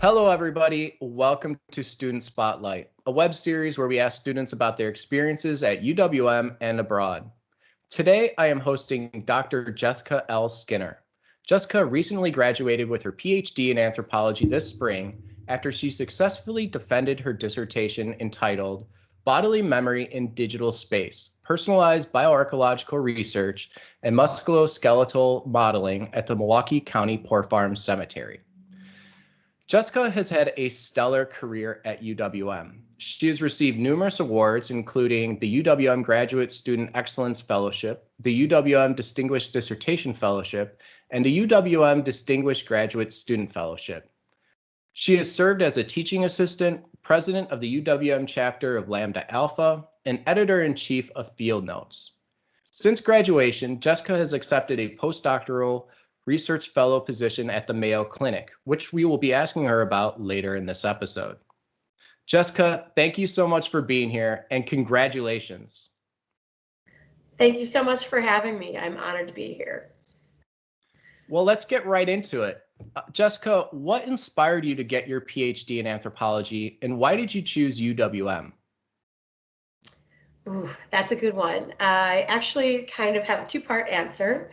Hello, everybody. Welcome to Student Spotlight, a web series where we ask students about their experiences at UWM and abroad. Today, I am hosting Dr. Jessica L. Skinner. Jessica recently graduated with her PhD in anthropology this spring after she successfully defended her dissertation entitled Bodily Memory in Digital Space, Personalized Bioarchaeological Research and Musculoskeletal Modeling at the Milwaukee County Poor Farm Cemetery. Jessica has had a stellar career at UWM. She has received numerous awards, including the UWM Graduate Student Excellence Fellowship, the UWM Distinguished Dissertation Fellowship, and the UWM Distinguished Graduate Student Fellowship. She has served as a teaching assistant, president of the UWM chapter of Lambda Alpha, and editor-in-chief of Field Notes. Since graduation, Jessica has accepted a postdoctoral research fellow position at the Mayo Clinic, which we will be asking her about later in this episode. Jessica, thank you so much for being here and congratulations. Thank you so much for having me. I'm honored to be here. Well, let's get right into it. Jessica, what inspired you to get your PhD in anthropology and why did you choose UWM? Ooh, that's a good one. I actually kind of have a two-part answer.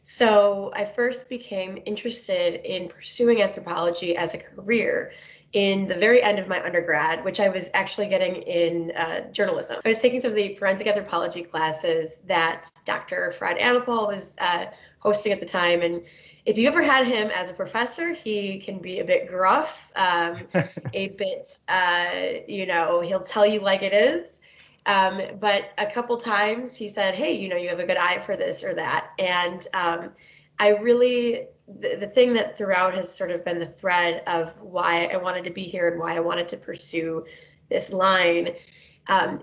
So I first became interested in pursuing anthropology as a career in the very end of my undergrad, which I was actually getting in journalism. I was taking some of the forensic anthropology classes that Dr. Fred Anapol was hosting at the time. And if you ever had him as a professor, he can be a bit gruff, a bit, he'll tell you like it is. But a couple times he said, hey, you have a good eye for this or that. And I really, the thing that throughout has sort of been the thread of why I wanted to be here and why I wanted to pursue this line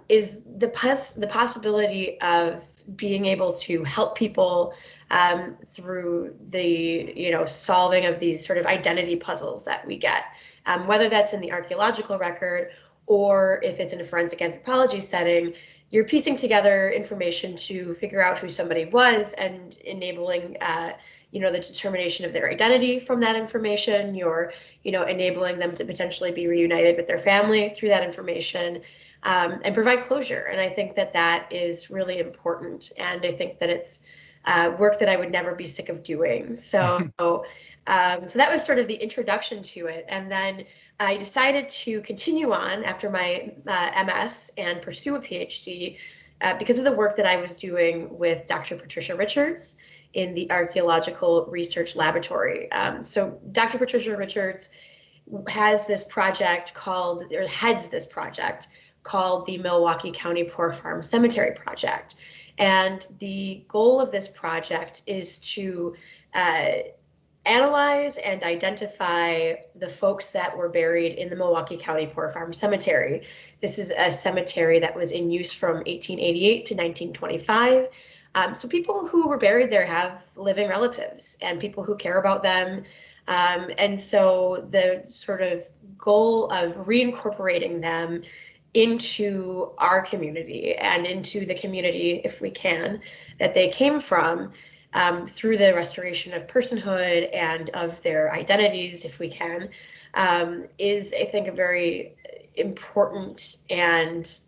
is the possibility of being able to help people through the solving of these sort of identity puzzles that we get, whether that's in the archaeological record or if it's in a forensic anthropology setting. You're piecing together information to figure out who somebody was and enabling the determination of their identity from that information. You're enabling them to potentially be reunited with their family through that information, and provide closure. And I think that that is really important. And I think that it's work that I would never be sick of doing. So that was sort of the introduction to it. And then I decided to continue on after my MS and pursue a PhD because of the work that I was doing with Dr. Patricia Richards in the Archaeological Research Laboratory. So Dr. Patricia Richards has this project heads this project called the Milwaukee County Poor Farm Cemetery Project. And the goal of this project is to analyze and identify the folks that were buried in the Milwaukee County Poor Farm Cemetery. This is a cemetery that was in use from 1888 to 1925. So people who were buried there have living relatives and people who care about them. And so the sort of goal of reincorporating them into our community and into the community, if we can, that they came from, through the restoration of personhood and of their identities, if we can, is, I think, a very important and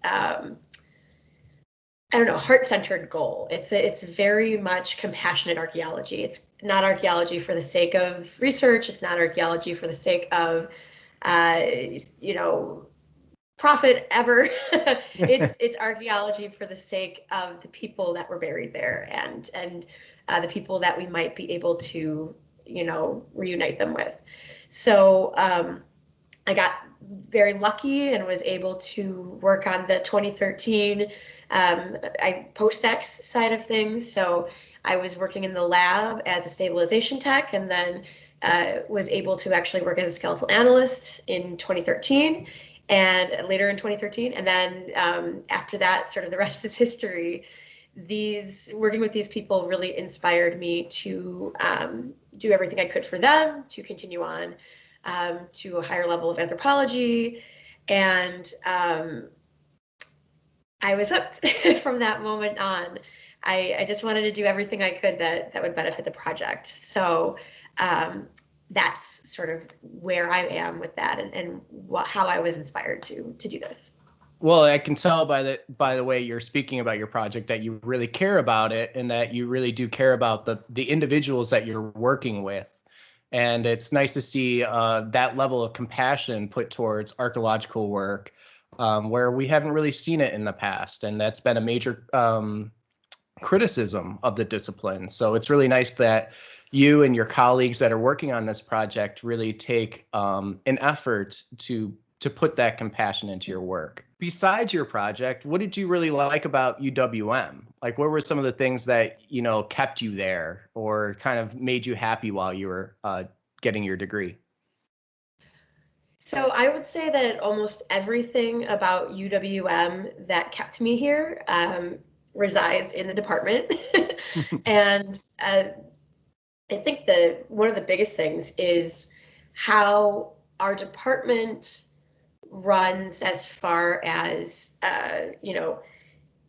heart-centered goal. It's very much compassionate archaeology. It's not archaeology for the sake of research. It's not archaeology for the sake of, profit ever. It's archaeology for the sake of the people that were buried there and the people that we might be able to reunite them with. So I got very lucky and was able to work on the 2013 post-doc side of things. So I was working in the lab as a stabilization tech, and then was able to actually work as a skeletal analyst in 2013 and later in 2013. And then after that, sort of the rest is history. Working with these people really inspired me to do everything I could for them, to continue on to a higher level of anthropology. And I was hooked from that moment on. I just wanted to do everything I could that would benefit the project. So that's sort of where I am with that, and how I was inspired to do this. Well, I can tell by the way you're speaking about your project that you really care about it and that you really do care about the individuals that you're working with. And it's nice to see that level of compassion put towards archaeological work, where we haven't really seen it in the past. And that's been a major criticism of the discipline. So it's really nice that you and your colleagues that are working on this project really take an effort to put that compassion into your work. Besides your project, what did you really like about UWM? Like, what were some of the things that, kept you there or kind of made you happy while you were getting your degree? So I would say that almost everything about UWM that kept me here resides in the department. And I think that one of the biggest things is how our department runs as far as,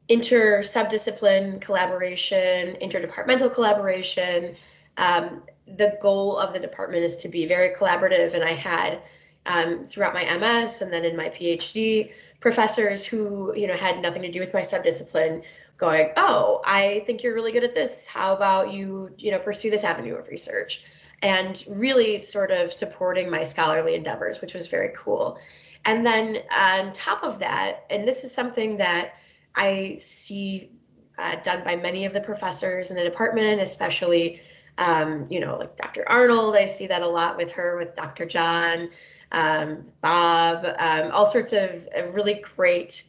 inter-subdiscipline collaboration, interdepartmental collaboration. The goal of the department is to be very collaborative, and I had throughout my MS and then in my PhD professors who had nothing to do with my subdiscipline going, oh, I think you're really good at this. How about you pursue this avenue of research? And really sort of supporting my scholarly endeavors, which was very cool. And then on top of that, and this is something that I see done by many of the professors in the department, especially, like Dr. Arnold. I see that a lot with her, with Dr. John, Bob, all sorts of really great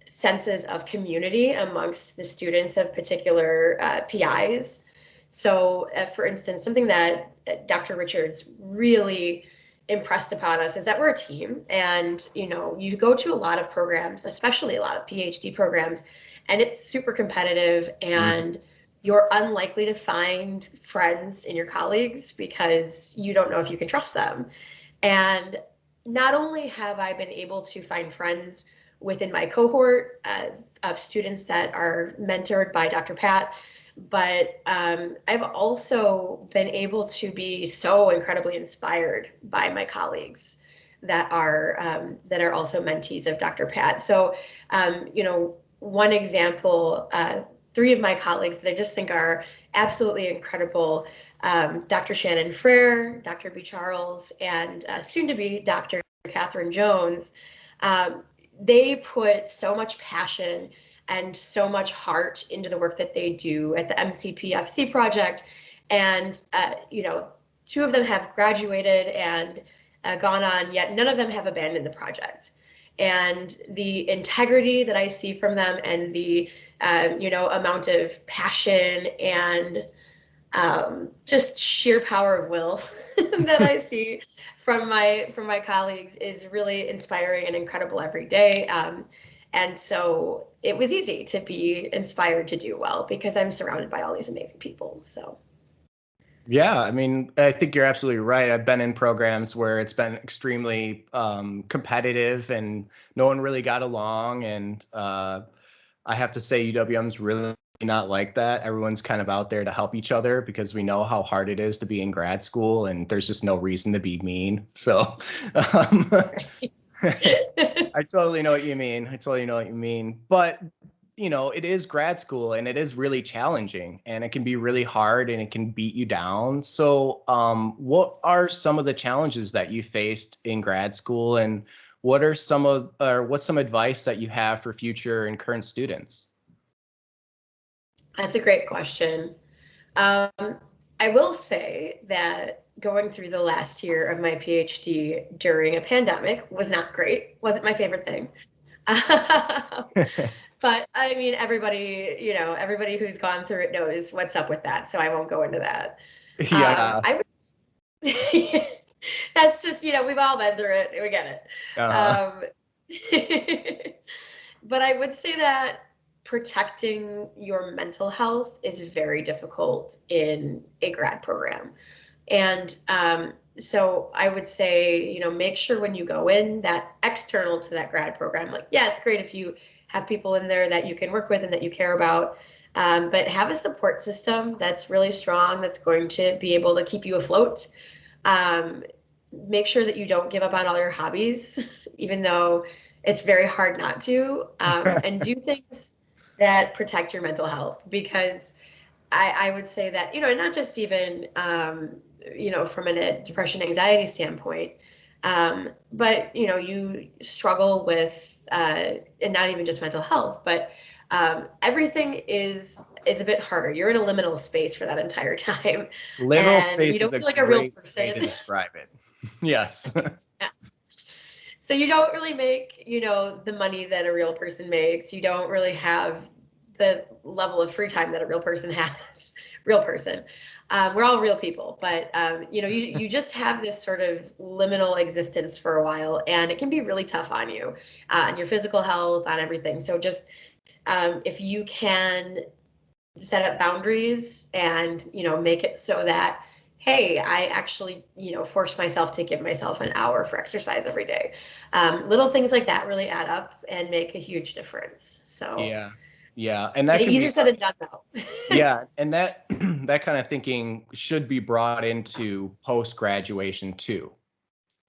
senses of community amongst the students of particular PIs. So, for instance, something that Dr. Richards really impressed upon us is that we're a team, and you go to a lot of programs, especially a lot of PhD programs, and it's super competitive, and you're unlikely to find friends in your colleagues because you don't know if you can trust them. And not only have I been able to find friends within my cohort of students that are mentored by Dr. Pat, but I've also been able to be so incredibly inspired by my colleagues that are also mentees of Dr. Pat. So, one example, three of my colleagues that I just think are absolutely incredible, Dr. Shannon Frere, Dr. B. Charles, and soon to be Dr. Catherine Jones. They put so much passion and so much heart into the work that they do at the MCPFC project. And, two of them have graduated and gone on, yet none of them have abandoned the project. And the integrity that I see from them, and the, amount of passion and just sheer power of will that I see from my colleagues is really inspiring and incredible every day. And so it was easy to be inspired to do well because I'm surrounded by all these amazing people. So. Yeah, I mean, I think you're absolutely right. I've been in programs where it's been extremely competitive and no one really got along. And I have to say, UWM's really not like that. Everyone's kind of out there to help each other because we know how hard it is to be in grad school, and there's just no reason to be mean. So I totally know what you mean. I totally know what you mean. But it is grad school and it is really challenging and it can be really hard and it can beat you down. So, what are some of the challenges that you faced in grad school, and what's some advice that you have for future and current students? That's a great question. Um, I will say that going through the last year of my PhD during a pandemic was not great. Wasn't my favorite thing. But I mean, everybody who's gone through it knows what's up with that. So I won't go into that. Yeah. I would, that's just, we've all been through it. We get it. Uh, But I would say that protecting your mental health is very difficult in a grad program. And so I would say, make sure when you go in that external to that grad program, like, yeah, it's great if you have people in there that you can work with and that you care about, but have a support system that's really strong, that's going to be able to keep you afloat. Make sure that you don't give up on all your hobbies, even though it's very hard not to, and do things that protect your mental health, because I would say that, not just even, from a depression, anxiety standpoint, but, you struggle with, and not even just mental health, but everything is a bit harder. You're in a liminal space for that entire time, Liminal and you space don't is a feel like a real great way person. to describe it. Yes. So you don't really make, the money that a real person makes. You don't really have the level of free time that a real person has. Real person. We're all real people, but you just have this sort of liminal existence for a while, and it can be really tough on you, on your physical health, on everything. So just if you can set up boundaries and make it so that, hey, I actually force myself to give myself an hour for exercise every day. Little things like that really add up and make a huge difference. So Yeah. Yeah. And that getting can easier be said than done though. Yeah, and that that kind of thinking should be brought into post graduation too.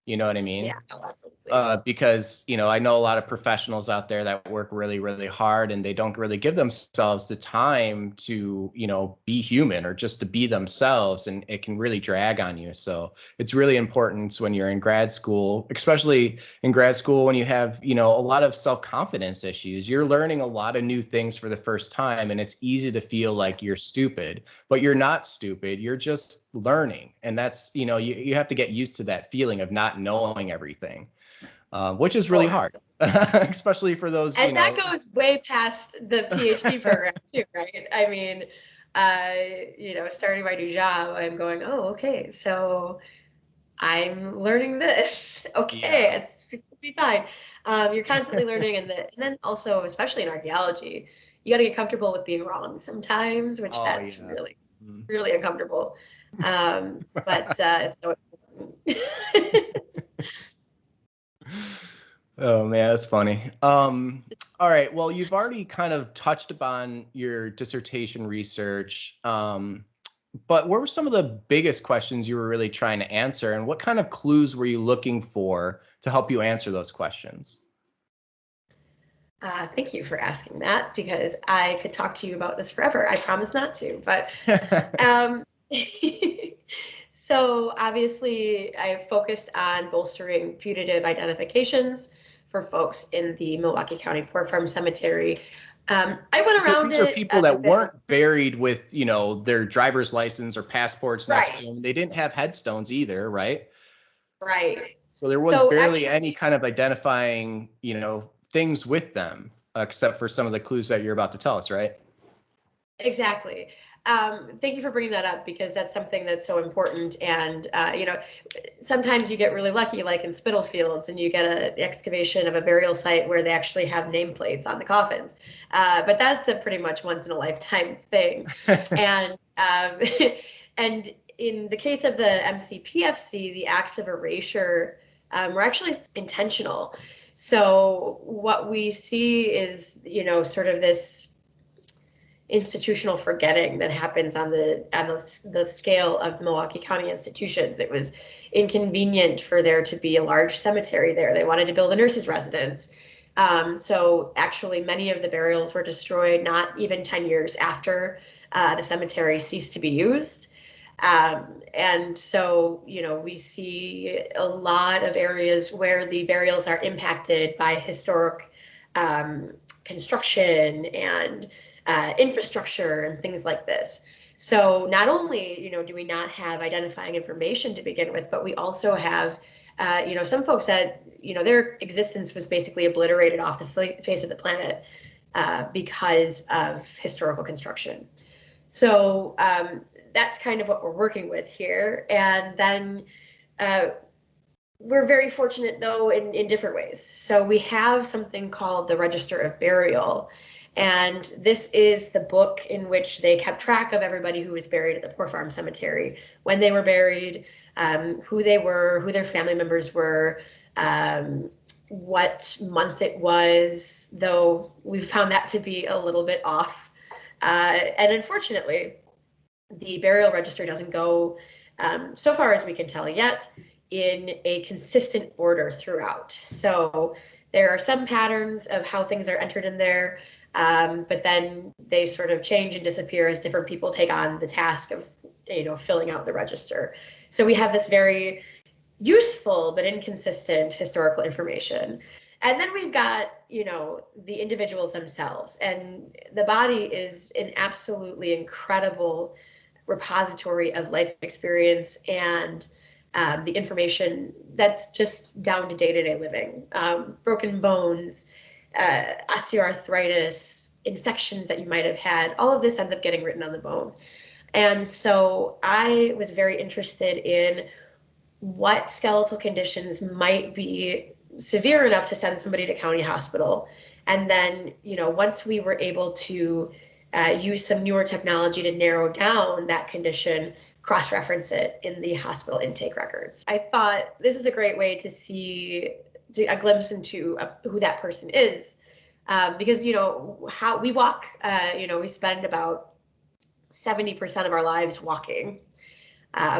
You know what I Yeah, mean? oh, absolutely. Because I know a lot of professionals out there that work really, really hard, and they don't really give themselves the time to be human or just to be themselves, and it can really drag on you. So it's really important when you're in grad school, especially in grad school, when you have a lot of self-confidence issues. You're learning a lot of new things for the first time, and it's easy to feel like you're stupid, but you're not stupid. You're just learning, and that's you have to get used to that feeling of not knowing everything, which is Oh, really hard, absolutely. especially for those, And that goes way past the PhD program too, right? I mean, starting my new job, I'm going, oh, okay, so I'm learning this. Okay, Yeah. it's gonna be fine. You're constantly learning, and then also, especially in archaeology, you got to get comfortable with being wrong sometimes, which Oh, that's yeah. really, Mm. really uncomfortable. But it's so important. Oh man, that's funny. All right. Well, you've already kind of touched upon your dissertation research, but what were some of the biggest questions you were really trying to answer, and what kind of clues were you looking for to help you answer those questions? Thank you for asking that, because I could talk to you about this forever. I promise not to, but um, so obviously I focused on bolstering putative identifications for folks in the Milwaukee County Pork Farm Cemetery. I went Because around these are it people a that bit. weren't buried with, their driver's license or passports next to Right, them. They didn't have headstones either, right? right. So there was So barely actually, any kind of identifying, things with them, except for some of the clues that you're about to tell us, right? exactly. Thank you for bringing that up, because that's something that's so important. And, sometimes you get really lucky, like in Spitalfields, and you get an excavation of a burial site where they actually have nameplates on the coffins. But that's a pretty much once in a lifetime thing. And, and in the case of the MCPFC, the acts of erasure were actually intentional. So what we see is, sort of this institutional forgetting that happens on the scale of the Milwaukee County institutions. It was inconvenient for there to be a large cemetery there. They wanted to build a nurse's residence. So actually, many of the burials were destroyed not even 10 years after the cemetery ceased to be used. And so, we see a lot of areas where the burials are impacted by historic construction and infrastructure and things like this. So not only, do we not have identifying information to begin with, but we also have, some folks that, their existence was basically obliterated off the face of the planet because of historical construction. So that's kind of what we're working with here. And then uh, we're very fortunate, though, in different ways. So we have something called the Register of Burial. And this is the book in which they kept track of everybody who was buried at the Poor Farm Cemetery, when they were buried, who they were, who their family members were, what month it was, though we found that to be a little bit off. And unfortunately, the burial register doesn't go so far as we can tell yet, in a consistent order throughout. So there are some patterns of how things are entered in there, but then they sort of change and disappear as different people take on the task of, filling out the register. So we have this very useful but inconsistent historical information. And then we've got, the individuals themselves. And the body is an absolutely incredible repository of life experience and the information that's just down to day-to-day living. Broken bones, osteoarthritis, infections that you might have had, all of this ends up getting written on the bone. And so I was very interested in what skeletal conditions might be severe enough to send somebody to county hospital. And then, once we were able to use some newer technology to narrow down that condition, cross-reference it in the hospital intake records. I thought this is a great way to see a glimpse into who that person is. Because, how we walk, we spend about 70% of our lives walking.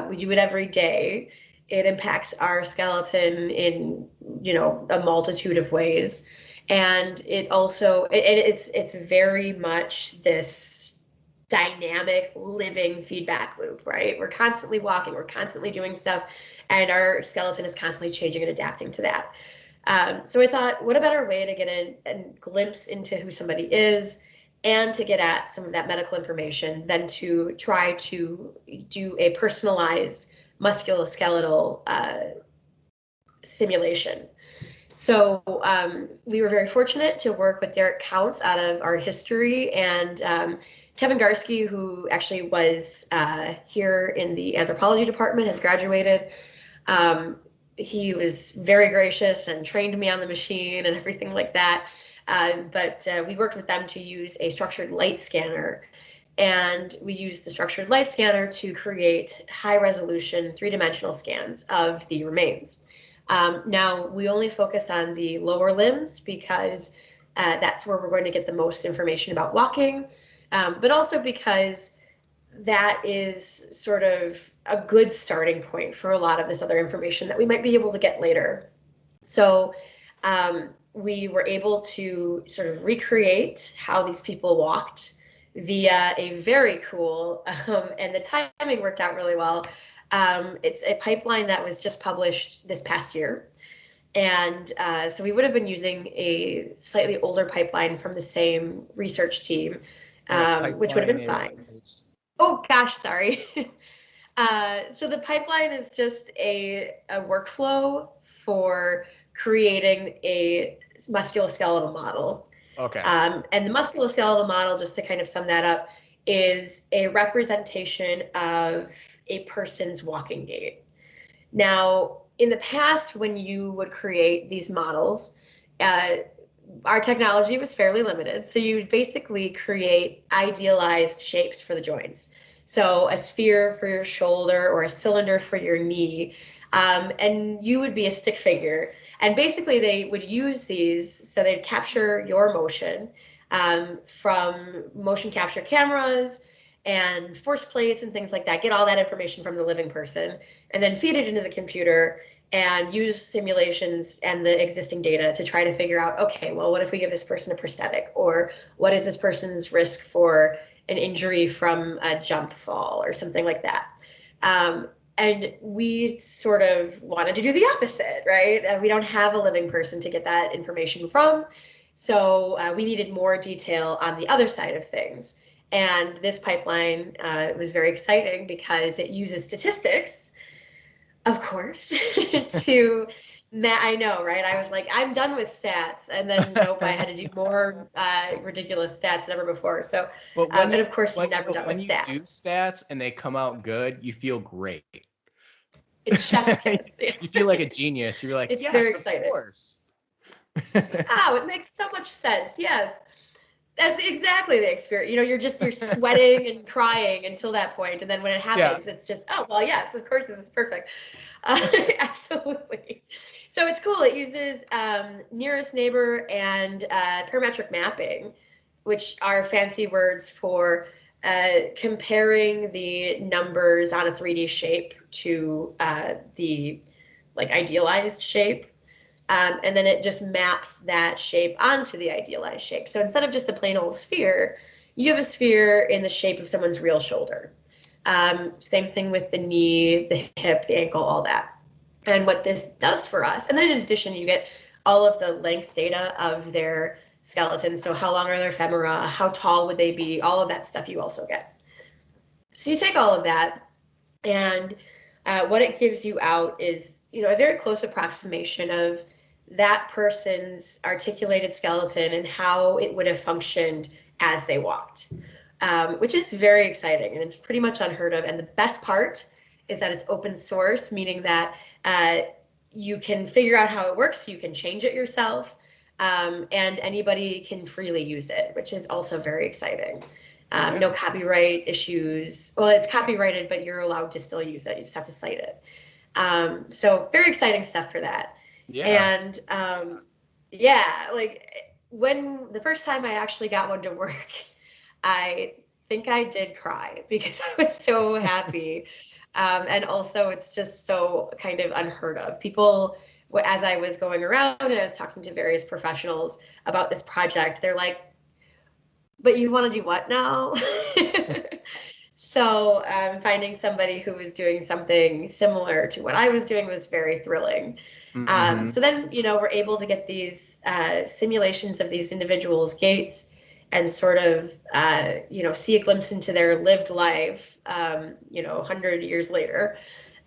We do it every day. It impacts our skeleton in, a multitude of ways. And it's very much this dynamic living feedback loop, right? We're constantly walking, we're constantly doing stuff, and our skeleton is constantly changing and adapting to that. So I thought, what a better way to get a glimpse into who somebody is and to get at some of that medical information than to try to do a personalized musculoskeletal simulation. So we were very fortunate to work with Derek Counts out of Art History and Kevin Garsky, who actually was here in the anthropology department, has graduated. He was very gracious and trained me on the machine and everything like that. But we worked with them to use a structured light scanner. And we used the structured light scanner to create high resolution 3-dimensional scans of the remains. Now, we only focus on the lower limbs because that's where we're going to get the most information about walking, but also because that is sort of a good starting point for a lot of this other information that we might be able to get later. So we were able to sort of recreate how these people walked via a very cool, and the timing worked out really well. It's a pipeline that was just published this past year. And so we would have been using a slightly older pipeline from the same research team, which would have been fine. Oh, gosh, sorry. So the pipeline is just a workflow for creating a musculoskeletal model. Okay. And the musculoskeletal model, just to kind of sum that up, is a representation of a person's walking gait. Now, in the past, when you would create these models, our technology was fairly limited. So you would basically create idealized shapes for the joints. So a sphere for your shoulder or a cylinder for your knee. And you would be a stick figure. And basically they would use these, so they'd capture your motion from motion capture cameras and force plates and things like that, get all that information from the living person, and then feed it into the computer and use simulations and the existing data to try to figure out, okay, well, what if we give this person a prosthetic? Or what is this person's risk for an injury from a jump fall or something like that? And we sort of wanted to do the opposite, right? We don't have a living person to get that information from. So we needed more detail on the other side of things. And this pipeline was very exciting because it uses statistics, of course, to I know, right? I was like, I'm done with stats. And then nope, I had to do more ridiculous stats than ever before. So, and of course, you're never done with when you stats. do stats and they come out good, you feel great. It's chef's kiss. You feel like a genius. You're like, It's very yes, of exciting. course. Wow, it makes so much sense. Yes. That's exactly the experience. You're sweating and crying until that point, and then when it happens, Yeah. it's just, oh well, yes, of course, this is perfect. Absolutely. So it's cool. It uses nearest neighbor and parametric mapping, which are fancy words for comparing the numbers on a 3D shape to the like idealized shape. And then it just maps that shape onto the idealized shape. So instead of just a plain old sphere, you have a sphere in the shape of someone's real shoulder. Same thing with the knee, the hip, the ankle, all that. And what this does for us, and then in addition, you get all of the length data of their skeleton. So how long are their femora? How tall would they be? All of that stuff you also get. So you take all of that, and what it gives you out is, a very close approximation of that person's articulated skeleton and how it would have functioned as they walked, which is very exciting and it's pretty much unheard of. And the best part is that it's open source, meaning that you can figure out how it works, you can change it yourself, and anybody can freely use it, which is also very exciting. No copyright issues. Well, it's copyrighted, but you're allowed to still use it. You just have to cite it. So very exciting stuff for that. Yeah. And yeah, like when the first time I actually got one to work, I think I did cry because I was so happy. And also, it's just so kind of unheard of. People, as I was going around and I was talking to various professionals about this project, they're like, but you want to do what now? So finding somebody who was doing something similar to what I was doing was very thrilling. So then, we're able to get these simulations of these individuals' gaits and sort of, see a glimpse into their lived life, 100 years later,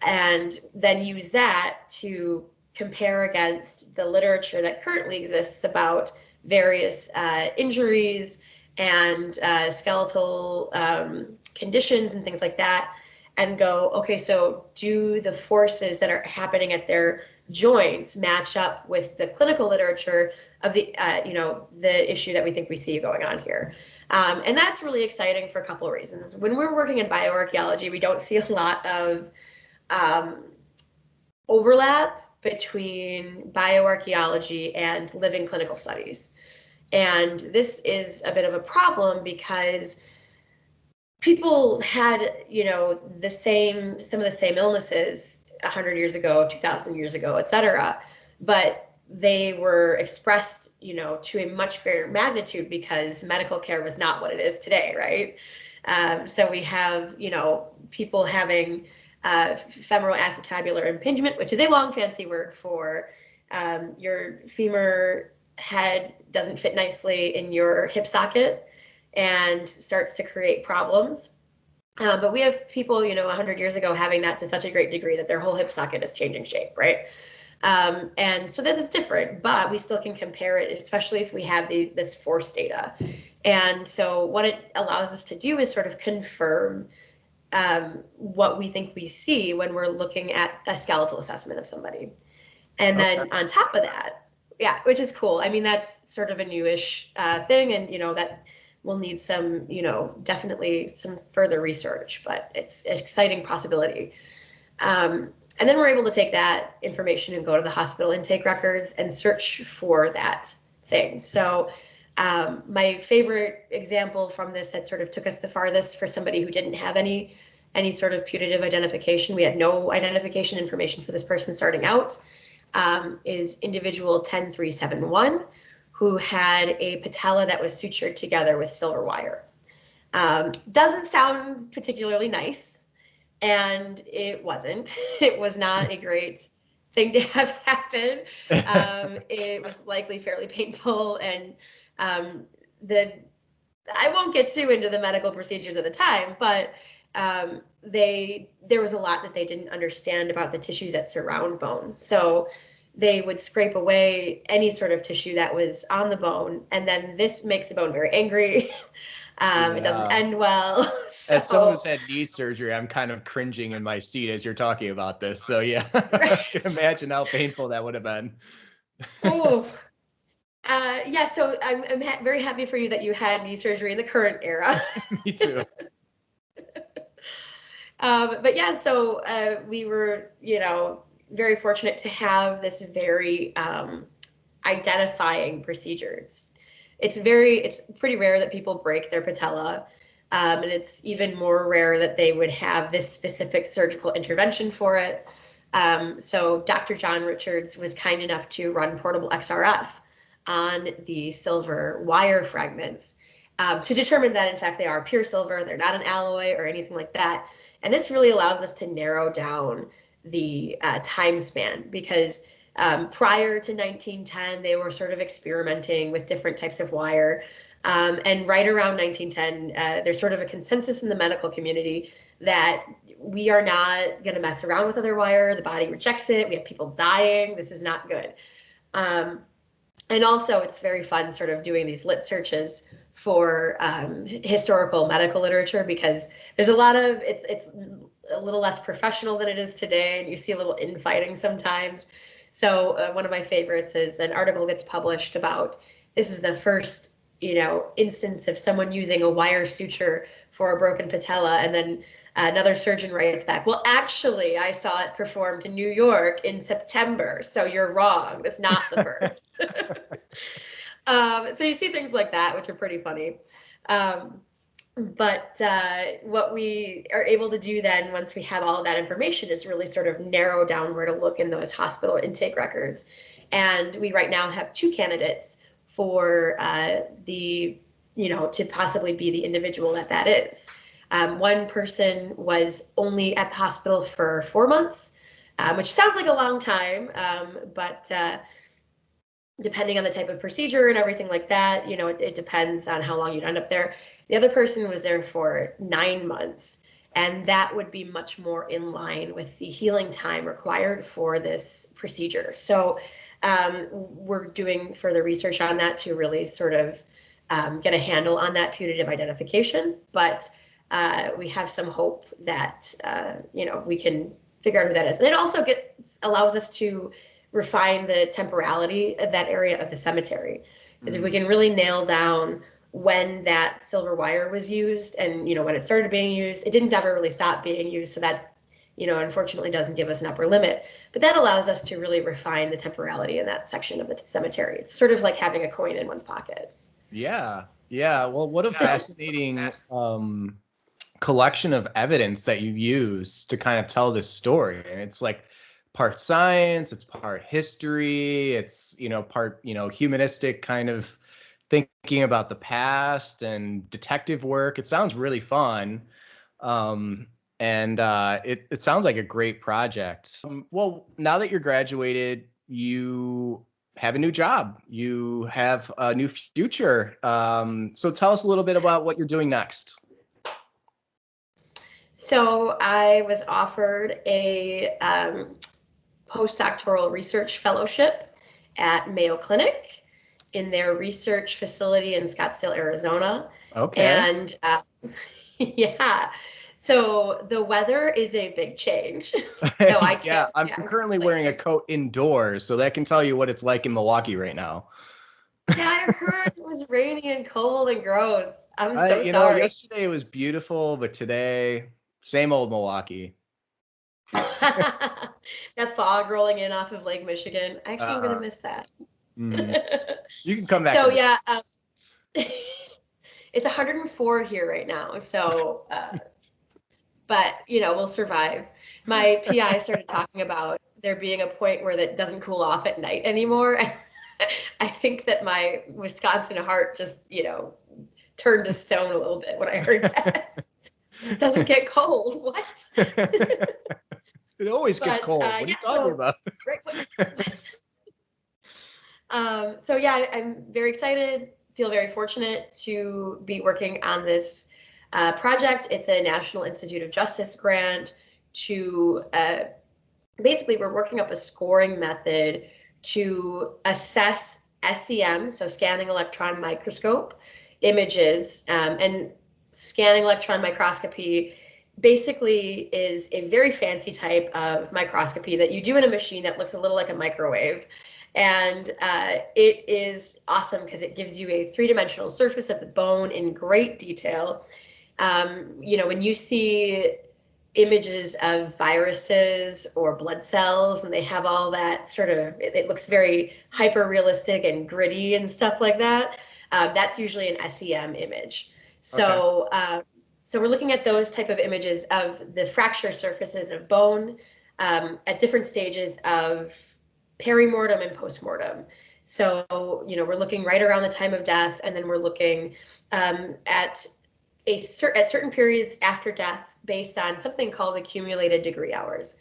and then use that to compare against the literature that currently exists about various injuries and skeletal conditions and things like that, and go, okay, so do the forces that are happening at their joints match up with the clinical literature of the the issue that we think we see going on here? And that's really exciting for a couple of reasons. When we're working in bioarchaeology, we don't see a lot of overlap between bioarchaeology and living clinical studies. And this is a bit of a problem because people had, some of the same illnesses 100 years ago, 2,000 years ago, et cetera, but they were expressed, to a much greater magnitude because medical care was not what it is today, right? So we have, people having femoral acetabular impingement, which is a long fancy word for your femur head doesn't fit nicely in your hip socket and starts to create problems. But we have people, 100 years ago having that to such a great degree that their whole hip socket is changing shape, right? And so this is different, but we still can compare it, especially if we have this force data. And so what it allows us to do is sort of confirm what we think we see when we're looking at a skeletal assessment of somebody. And then on top of that, yeah, which is cool. I mean, that's sort of a newish thing, and that will need some, definitely some further research, but it's an exciting possibility. And then we're able to take that information and go to the hospital intake records and search for that thing. So my favorite example from this that sort of took us the farthest for somebody who didn't have any sort of putative identification, we had no identification information for this person starting out, is individual 10371, who had a patella that was sutured together with silver wire. Doesn't sound particularly nice, and it wasn't. It was not a great thing to have happen. It was likely fairly painful, and I won't get too into the medical procedures at the time, but there was a lot that they didn't understand about the tissues that surround bone. So they would scrape away any sort of tissue that was on the bone, and then this makes the bone very angry. It doesn't end well. As someone who's had knee surgery, I'm kind of cringing in my seat as you're talking about this. So yeah, I can imagine how painful that would have been. Oh, yeah. So I'm very happy for you that you had knee surgery in the current era. Me too. But yeah, so we were, very fortunate to have this very identifying procedure. It's pretty rare that people break their patella. And it's even more rare that they would have this specific surgical intervention for it. So Dr. John Richards was kind enough to run portable XRF on the silver wire fragments to determine that, in fact, they are pure silver. They're not an alloy or anything like that. And this really allows us to narrow down the time span, because prior to 1910, they were sort of experimenting with different types of wire. And right around 1910, there's sort of a consensus in the medical community that we are not going to mess around with other wire. The body rejects it. We have people dying. This is not good. And also, it's very fun sort of doing these lit searches for historical medical literature, because there's a lot of, it's a little less professional than it is today, and you see a little infighting sometimes. So one of my favorites is an article that's published about, this is the first instance of someone using a wire suture for a broken patella, and then another surgeon writes back, well, actually, I saw it performed in New York in September, so you're wrong. That's not the first. So you see things like that, which are pretty funny. But what we are able to do then, once we have all of that information, is really sort of narrow down where to look in those hospital intake records. And we right now have 2 candidates for to possibly be the individual that is. One person was only at the hospital for 4 months, which sounds like a long time, but depending on the type of procedure and everything like that, it depends on how long you'd end up there. The other person was there for 9 months, and that would be much more in line with the healing time required for this procedure. So we're doing further research on that to really sort of get a handle on that putative identification. But we have some hope that, we can figure out who that is. And it also allows us to refine the temporality of that area of the cemetery. Because if we can really nail down when that silver wire was used and, when it started being used, it didn't ever really stop being used. So that, unfortunately doesn't give us an upper limit. But that allows us to really refine the temporality in that section of the cemetery. It's sort of like having a coin in one's pocket. Yeah. Yeah. Well, what a fascinating collection of evidence that you use to kind of tell this story. And it's like part science, it's part history, it's, part, humanistic kind of thinking about the past and detective work. It sounds really fun. And it sounds like a great project. Well, now that you're graduated, you have a new job. You have a new future. So tell us a little bit about what you're doing next. So I was offered a postdoctoral research fellowship at Mayo Clinic in their research facility in Scottsdale, Arizona. Okay. And yeah, so the weather is a big change. No, I can't. Yeah, I'm currently wearing a coat indoors, so that can tell you what it's like in Milwaukee right now. Yeah, I heard it was rainy and cold and gross. I'm so sorry. Yesterday it was beautiful, but today, same old Milwaukee. That fog rolling in off of Lake Michigan. Actually, I'm gonna miss that. You can come back. So yeah, it's 104 here right now. So, but we'll survive. My PI started talking about there being a point where that doesn't cool off at night anymore. I think that my Wisconsin heart just, turned to stone a little bit when I heard that. It doesn't get cold. What? It always gets cold. What are you talking about? So yeah, I'm very excited, feel very fortunate to be working on this project. It's a National Institute of Justice grant to basically we're working up a scoring method to assess SEM, so scanning electron microscope images, and scanning electron microscopy basically is a very fancy type of microscopy that you do in a machine that looks a little like a microwave. And it is awesome because it gives you a 3-dimensional surface of the bone in great detail. When you see images of viruses or blood cells and they have all that sort of, it looks very hyper realistic and gritty and stuff like that. That's usually an SEM image. So So we're looking at those type of images of the fracture surfaces of bone at different stages of perimortem and postmortem. So, we're looking right around the time of death, and then we're looking at certain periods after death based on something called accumulated degree hours.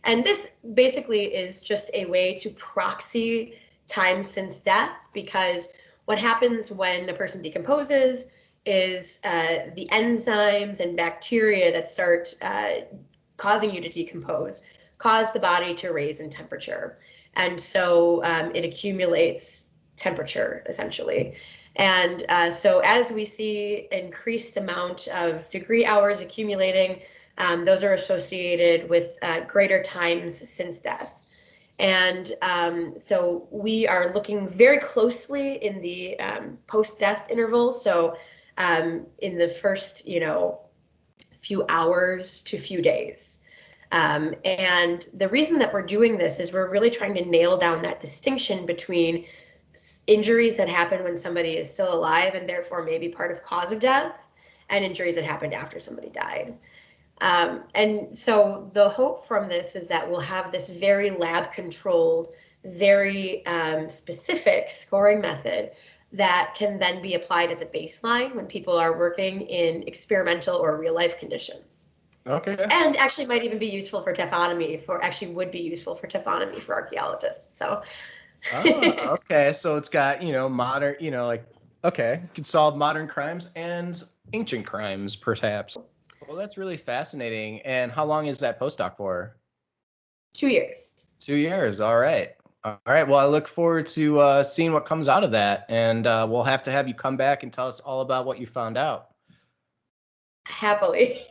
And this basically is just a way to proxy time since death, because what happens when a person decomposes is the enzymes and bacteria that start causing you to decompose cause the body to raise in temperature. And so it accumulates temperature, essentially. And so as we see increased amount of degree hours accumulating, those are associated with greater times since death. And so we are looking very closely in the post-death interval. So in the first, few hours to few days. And the reason that we're doing this is we're really trying to nail down that distinction between injuries that happen when somebody is still alive and therefore may be part of cause of death, and injuries that happened after somebody died. And so the hope from this is that we'll have this very lab controlled, very specific scoring method that can then be applied as a baseline when people are working in experimental or real life conditions. Okay. And actually would be useful for taphonomy for archaeologists. So. Oh, okay. So it's got, modern, okay, you can solve modern crimes and ancient crimes, perhaps. Well, that's really fascinating. And how long is that postdoc for? 2 years. 2 years. All right. All right. Well, I look forward to seeing what comes out of that. And we'll have to have you come back and tell us all about what you found out. Happily.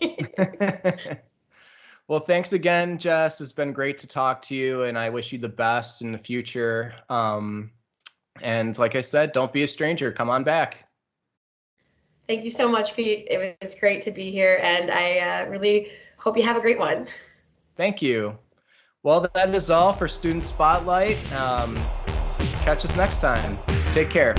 Well, thanks again, Jess. It's been great to talk to you, and I wish you the best in the future. And like I said, don't be a stranger. Come on back. Thank you so much, Pete. It was great to be here, and I really hope you have a great one. Thank you. Well, that is all for Student Spotlight. Catch us next time. Take care.